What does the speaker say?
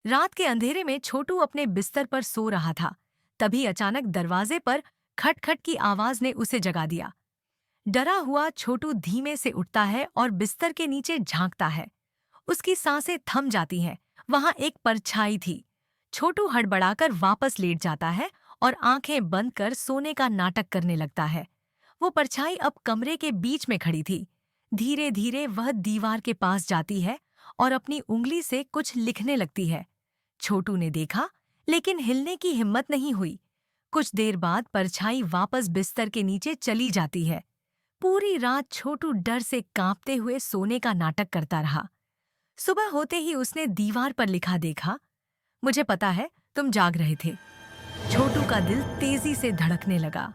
रात के अंधेरे में छोटू अपने बिस्तर पर सो रहा था। तभी अचानक दरवाजे पर खटखट की आवाज ने उसे जगा दिया। डरा हुआ छोटू धीमे से उठता है और बिस्तर के नीचे झांकता है। उसकी सांसें थम जाती हैं। वहां एक परछाई थी। छोटू हड़बड़ाकर वापस लेट जाता है और आंखें बंद कर सोने का नाटक करने लगता है। वो परछाई अब कमरे के बीच में खड़ी थी। धीरे धीरे वह दीवार के पास जाती है और अपनी उंगली से कुछ लिखने लगती है। छोटू ने देखा, लेकिन हिलने की हिम्मत नहीं हुई। कुछ देर बाद परछाई वापस बिस्तर के नीचे चली जाती है। पूरी रात छोटू डर से कांपते हुए सोने का नाटक करता रहा। सुबह होते ही उसने दीवार पर लिखा देखा, मुझे पता है तुम जाग रहे थे। छोटू का दिल तेजी से धड़कने लगा।